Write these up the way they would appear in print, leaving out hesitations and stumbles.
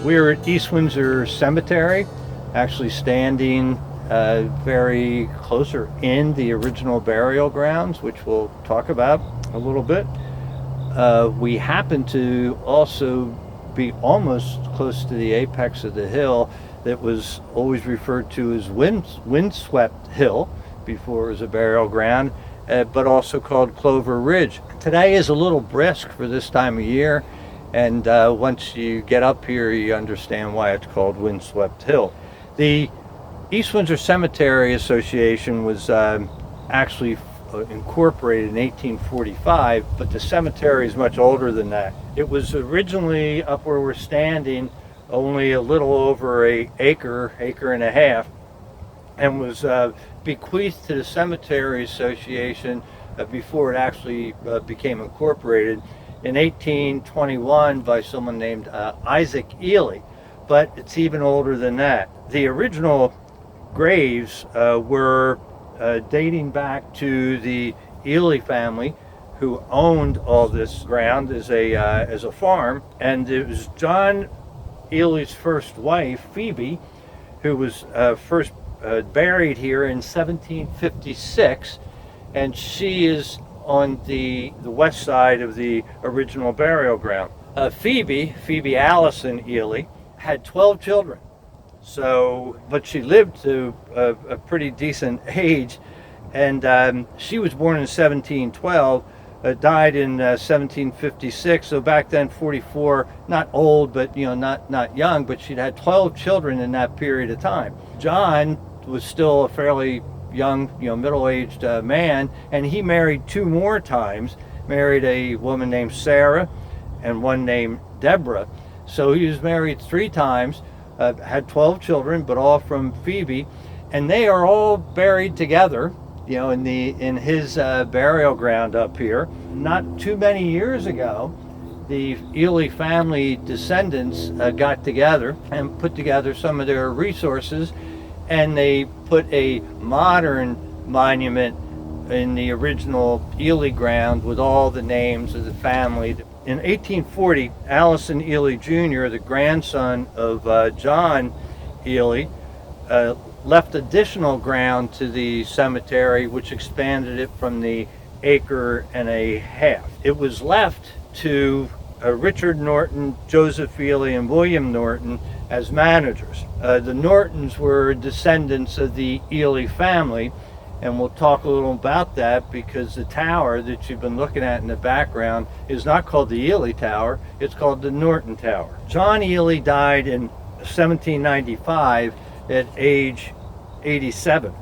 We're at East Windsor Cemetery, actually standing very closer in the original burial grounds, which we'll talk about a little bit. We happen to also be almost close to the apex of the hill that was always referred to as Windswept Hill before it was a burial ground, but also called Clover Ridge. Today is a little brisk for this time of year, and once you get up here, you understand why it's called Windswept Hill. The East Windsor Cemetery Association was actually incorporated in 1845, but the cemetery is much older than that. It was originally, up where we're standing, only a little over an acre and a half, and was bequeathed to the Cemetery Association before it actually became incorporated in 1821 by someone named Isaac Ely, but it's even older than that. The original graves were dating back to the Ely family, who owned all this ground as a farm, and it was John Ely's first wife, Phoebe, who was first buried here in 1756, and she is on the west side of the original burial ground. Phoebe Allison Ely, had 12 children. So, but she lived to a pretty decent age, and she was born in 1712, died in 1756. So back then, 44, not old, but not young. But she'd had 12 children in that period of time. John was still a fairly young, middle-aged man, and he married two more times. Married a woman named Sarah and one named Deborah. So he was married three times. Had 12 children, but all from Phoebe, and they are all buried together, in his burial ground up here. Not too many years ago, the Ely family descendants got together and put together some of their resources, and they put a modern monument in the original Ely ground with all the names of the family. In 1840, Allison Ely Jr., the grandson of John Ely, left additional ground to the cemetery, which expanded it from the acre and a half. It was left to Richard Norton, Joseph Ely, and William Norton as managers. The Nortons were descendants of the Ely family, and we'll talk a little about that because the tower that you've been looking at in the background is not called the Ely Tower, it's called the Norton Tower. John Ely died in 1795 at age 87.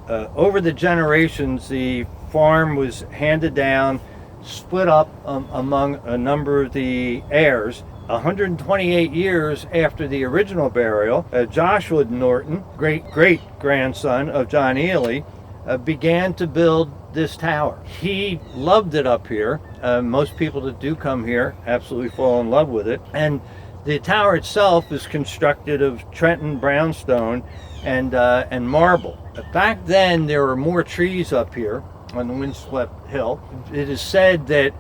Over the generations, the farm was handed down, split up among a number of the heirs. 128 years after the original burial, Joshua Norton, great-grandson of John Ely, began to build this tower. He loved it up here. Most people that do come here absolutely fall in love with it. And the tower itself is constructed of Trenton brownstone and marble. Back then, there were more trees up here on the Windswept Hill. It is said that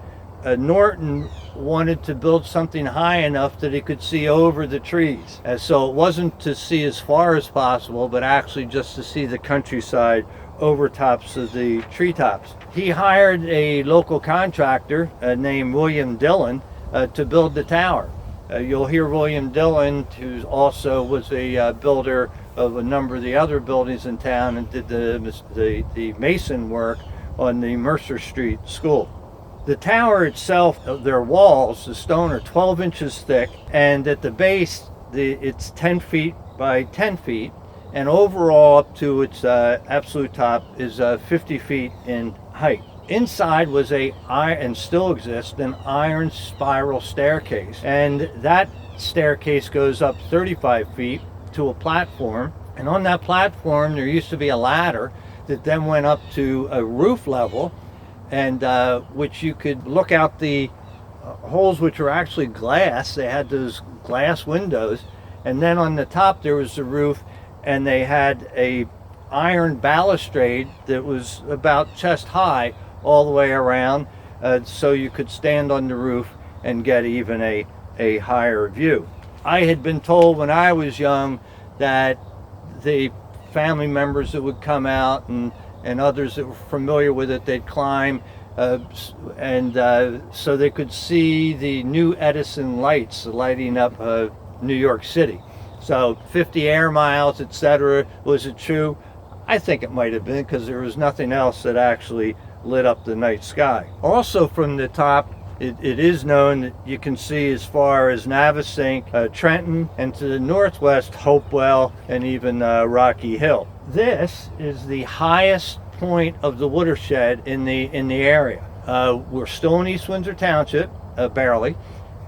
Norton wanted to build something high enough that he could see over the trees. So it wasn't to see as far as possible, but actually just to see the countryside over tops of the treetops. He hired a local contractor named William Dillon to build the tower. You'll hear William Dillon, who also was a builder of a number of the other buildings in town and did the mason work on the Mercer Street School. The tower itself, their walls, the stone, are 12 inches thick, and at the base, it's 10 feet by 10 feet, and overall up to its absolute top is 50 feet in height. Inside was and still exists, an iron spiral staircase, and that staircase goes up 35 feet to a platform, and on that platform there used to be a ladder that then went up to a roof level, and which you could look out the holes, which were actually glass. They had those glass windows, and then on the top there was the roof, and they had a iron balustrade that was about chest high all the way around, so you could stand on the roof and get even a higher view. I had been told when I was young that the family members that would come out and others that were familiar with it, they'd climb so they could see the new Edison lights lighting up New York City. So 50 air miles, etc. Was it true? I think it might have been, because there was nothing else that actually lit up the night sky. Also from the top, it is known that you can see as far as Navesink, Trenton, and to the northwest, Hopewell, and even Rocky Hill. This is the highest point of the watershed in the area. We're still in East Windsor Township, barely,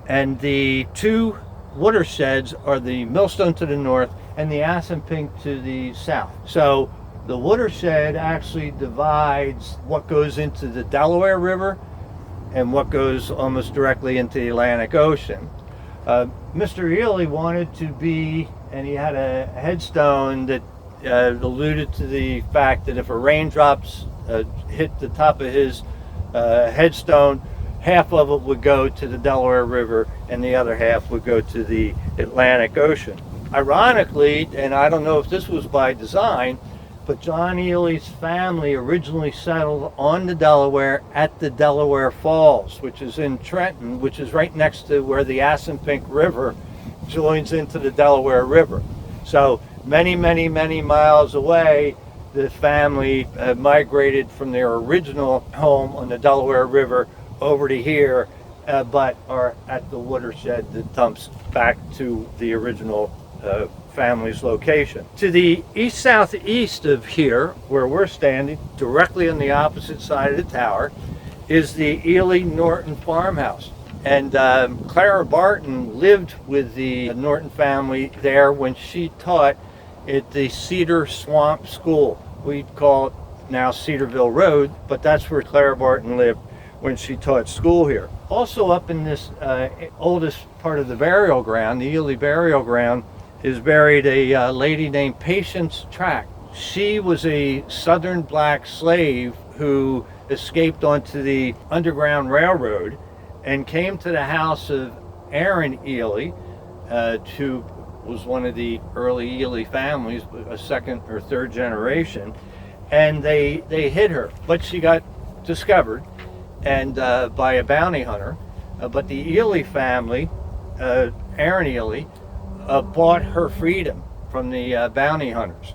and the two watersheds are the Millstone to the north and the Assunpink to the south. So the watershed actually divides what goes into the Delaware River and what goes almost directly into the Atlantic Ocean. Mr. Ely wanted to be, and he had a headstone that alluded to the fact that if a raindrops hit the top of his headstone, half of it would go to the Delaware River and the other half would go to the Atlantic Ocean. Ironically, and I don't know if this was by design, but John Ely's family originally settled on the Delaware at the Delaware Falls, which is in Trenton, which is right next to where the Assunpink River joins into the Delaware River. So many, many, many miles away, the family migrated from their original home on the Delaware River over to here, but are at the watershed that dumps back to the original family's location. To the east-southeast of here, where we're standing, directly on the opposite side of the tower, is the Ely Norton Farmhouse. And Clara Barton lived with the Norton family there when she taught at the Cedar Swamp School. We call it now Cedarville Road, but that's where Clara Barton lived when she taught school here. Also up in this oldest part of the burial ground, the Ely burial ground, is buried a lady named Patience Track. She was a southern black slave who escaped onto the Underground Railroad and came to the house of Aaron Ely, who was one of the early Ely families, a second or third generation, and they hid her, but she got discovered and by a bounty hunter. But the Ely family, Aaron Ely, bought her freedom from the bounty hunters.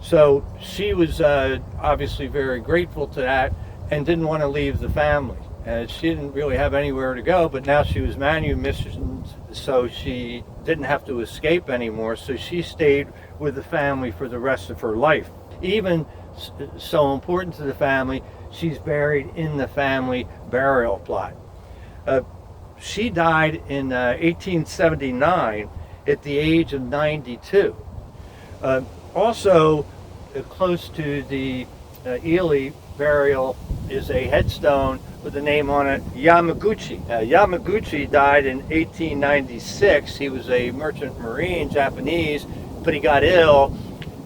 So she was obviously very grateful to that and didn't want to leave the family. She didn't really have anywhere to go, but now she was manumissioned, so she didn't have to escape anymore. So she stayed with the family for the rest of her life. Even so important to the family, she's buried in the family burial plot. She died in 1879 at the age of 92. Also, close to the Ely burial is a headstone with the name on it, Yamaguchi. Yamaguchi died in 1896. He was a merchant marine, Japanese, but he got ill,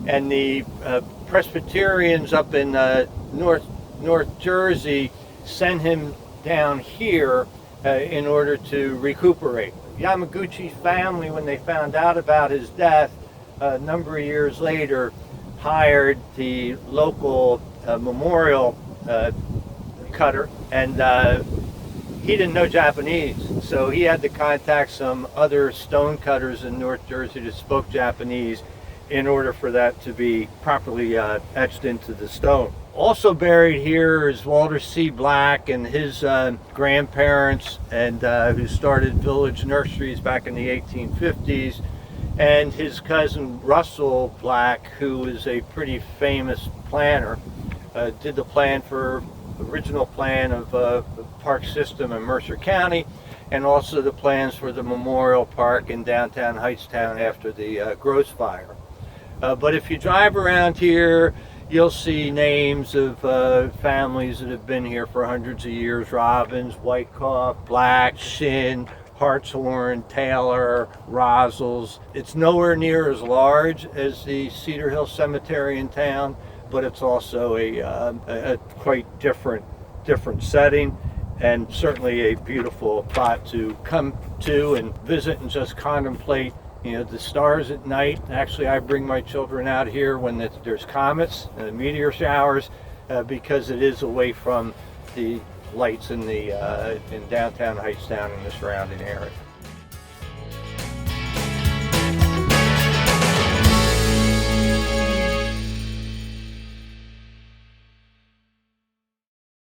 and the Presbyterians up in North Jersey sent him down here in order to recuperate. Yamaguchi's family, when they found out about his death a number of years later, hired the local memorial cutter, and he didn't know Japanese, so he had to contact some other stone cutters in North Jersey that spoke Japanese in order for that to be properly etched into the stone. Also buried here is Walter C. Black and his grandparents, and who started Village Nurseries back in the 1850s, and his cousin Russell Black, who is a pretty famous planner, did the original plan of the park system in Mercer County, and also the plans for the Memorial Park in downtown Hightstown after the Gross Fire. But if you drive around here, you'll see names of families that have been here for hundreds of years: Robbins, Wyckoff, Black, Shin, Hartshorn, Taylor, Rosals. It's nowhere near as large as the Cedar Hill Cemetery in town, but it's also a quite different setting and certainly a beautiful spot to come to and visit and just contemplate, you know, the stars at night. Actually, I bring my children out here when there's comets and meteor showers, because it is away from the lights in downtown Hightstown and the surrounding area.